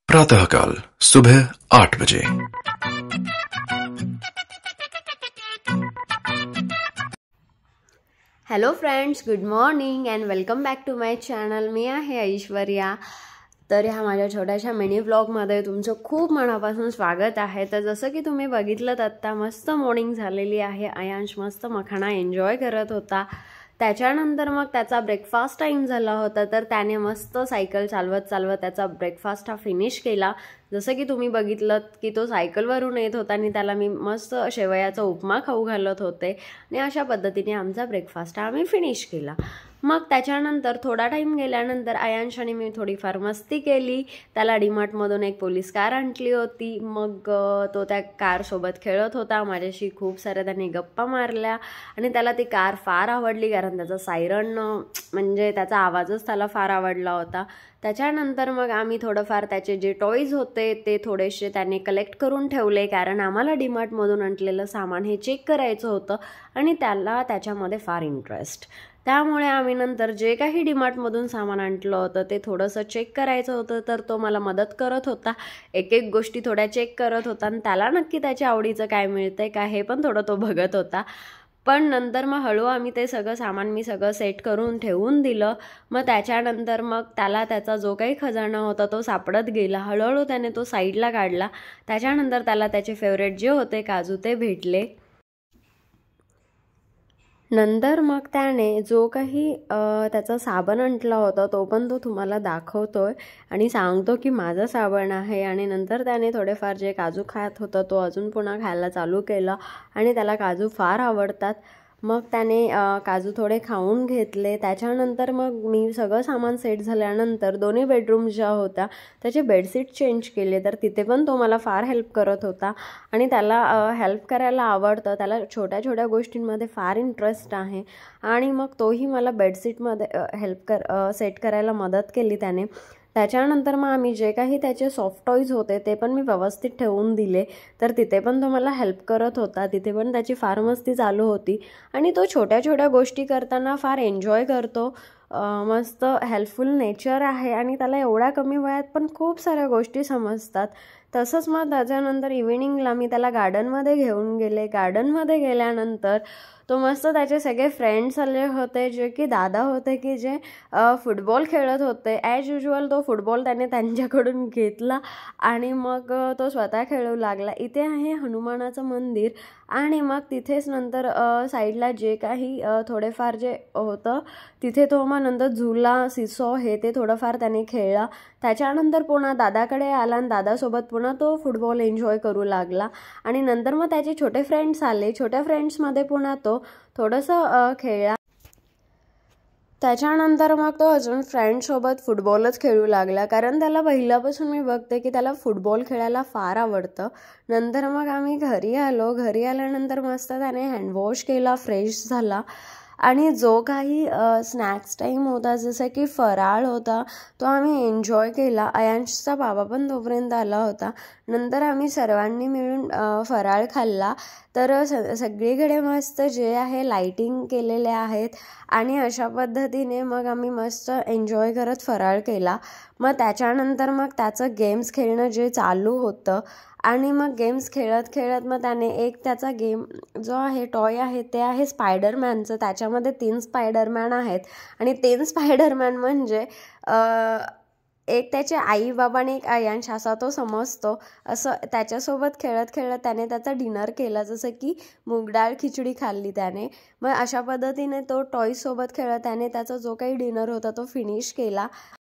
प्रातःकाल सुबह 8 बजे। Hello friends, good morning and welcome back to my channel. मी आहे ऐश्वर्या। तर ह्या माझ्या छोट्याशा मिनी व्लॉगमध्ये तुमचं खूप मनापासून स्वागत आहे। तर जसं की तुम्ही बघितलं आत्ता मस्त मॉर्निंग झालेली आहे। आयांश मस्त मखाणा एन्जॉय करत होता। त्याच्यानंतर मग त्याचा ब्रेकफास्ट टाईम झाला होता, तर त्याने मस्त सायकल चालवत चालवत त्याचा ब्रेकफास्ट हा फिनिश केला। जसं की तुम्ही बघितलं की तो सायकलवरून येत होता आणि त्याला मी मस्त शेवयाचा उपमा खाऊ घालत होते आणि अशा पद्धतीने आमचा ब्रेकफास्ट आम्ही फिनिश केला। मग त्याच्यानंतर थोडा टाईम गेल्यानंतर आयांशाने मी थोडीफार मस्ती केली। त्याला डीमार्टमधून एक पोलीस कार आणली होती। मग तो त्या कारसोबत खेळत होता, माझ्याशी खूप साऱ्या त्याने गप्पा मारल्या आणि त्याला ती कार फार आवडली, कारण त्याचा सायरन म्हणजे त्याचा आवाजच त्याला फार आवडला होता। त्याच्यानंतर मग आम्ही थोडंफार त्याचे जे टॉयज होते ते थोडेसे त्याने कलेक्ट करून ठेवले, कारण आम्हाला डीमार्टमधून आणलेलं सामान हे चेक करायचं होतं आणि त्याला त्याच्यामध्ये फार इंटरेस्ट। त्यामुळे आम्ही नंतर जे काही डीमार्टमधून सामान आणलं होतं ते थोडंसं चेक करायचं होतं, तर तो मला मदत करत होता। एक एक गोष्टी थोड्या चेक करत होता आणि त्याला नक्की त्याच्या आवडीचं काय मिळतंय का हे पण थोडं तो बघत होता। पण नंतर मग हळू आम्ही ते सगळं सामान मी सगळं सेट करून ठेवून दिलं। मग त्याच्यानंतर मग त्याला त्याचा जो काही खजाना होता तो सापडत गेला। हळूहळू त्याने तो साईडला काढला। त्याच्यानंतर त्याला त्याचे फेवरेट जे होते काजू ते भेटले। नंतर मग त्याने जो काही त्याचा साबण आणला होता तो पण तो तुम्हाला दाखवतोय आणि सांगतो की माझा साबण आहे। आणि नंतर त्याने थोडेफार जे काजू खात होता तो अजून पुन्हा खायला चालू केला आणि त्याला काजू फार आवडतात। मग त्याने काजू थोडे खाऊन घेतले। त्याच्यानंतर मग मी सगळं सामान सेट झाल्यानंतर दोन्ही बेडरूम ज्या होत्या त्याचे बेडशीट चेंज केले, तर तिथे पण तो मला फार हेल्प करत होता आणि त्याला हेल्प करायला आवडतं। त्याला छोट्या छोट्या गोष्टींमध्ये फार इंटरेस्ट आहे आणि मग तोही मला बेडशीटमध्ये सेट करायला मदत केली त्याने। त्याच्यानंतर मग आम्ही जे काही त्याचे सॉफ्ट टॉईज होते ते पण मी व्यवस्थित ठेवून दिले, तर तिथे पण तो मला हेल्प करत होता। तिथे पण त्याची फार मस्ती चालू होती आणि तो छोट्या छोट्या गोष्टी करताना फार एन्जॉय करतो। मस्त हेल्पफुल नेचर आहे आणि त्याला एवढ्या कमी वयात पण खूप साऱ्या गोष्टी समजतात। तसंच मग त्याच्यानंतर इव्हिनिंगला मी त्याला गार्डनमध्ये घेऊन गेले। गार्डनमध्ये गेल्यानंतर तो मस्त त्याचे सगळे फ्रेंड्स आले होते, जे की दादा होते की जे फुटबॉल खेळत होते। ॲज युजल तो फुटबॉल त्याने त्यांच्याकडून घेतला आणि मग तो स्वतः खेळू लागला। इथे आहे हनुमानाचं मंदिर आणि मग तिथेच नंतर साईडला जे काही थोडेफार जे होतं तिथे तो मग नंतर झुला सिसो हे ते थोडंफार त्याने खेळला। त्याच्यानंतर पुन्हा दादाकडे आला आणि दादासोबत पुन्हा तो फुटबॉल एन्जॉय करू लागला आणि नंतर मग त्याचे छोटे फ्रेंड्स आले। छोट्या फ्रेंड्समध्ये पुन्हा तो थोडंसं खेळला। त्याच्यानंतर मग तो अजून फ्रेंड्ससोबत फुटबॉलच खेळू लागला, कारण त्याला पहिल्यापासून मी बघते की त्याला फुटबॉल खेळायला फार आवडतं। नंतर मग आम्ही घरी आलो। घरी आल्यानंतर मस्त त्याने हँडवॉश केला, फ्रेश झाला आणि जो काही स्नॅक्स टाईम होता जसं की फराळ होता तो आम्ही एन्जॉय केला। आयांशचा बाबा पण तोपर्यंत आला होता। नंतर आम्ही सर्वांनी मिळून फराळ खाल्ला। तर सगळीकडे मस्त जे आहे लाईटिंग केलेले आहेत आणि अशा पद्धतीने मग आम्ही मस्त एन्जॉय करत फराळ केला। मग त्याच्यानंतर मग त्याचं गेम्स खेळणं जे चालू होतं आणि मग गेम्स खेळत खेळत मग त्याने एक त्याचा गेम जो आहे टॉय आहे ते आहे स्पायडरमॅनचं। त्याच्यामध्ये 3 स्पायडरमॅन आहेत आणि 3 स्पायडरमॅन म्हणजे एक त्याचे आई बाबा आणि एक आयांश असा तो समजतो। असं त्याच्यासोबत खेळत खेळत त्याने त्याचा डिनर केला, जसं की मूगडाळ खिचडी खाल्ली त्याने। मग अशा पद्धतीने तो टॉयसोबत खेळत त्याने त्याचा जो काही डिनर होता तो फिनिश केला।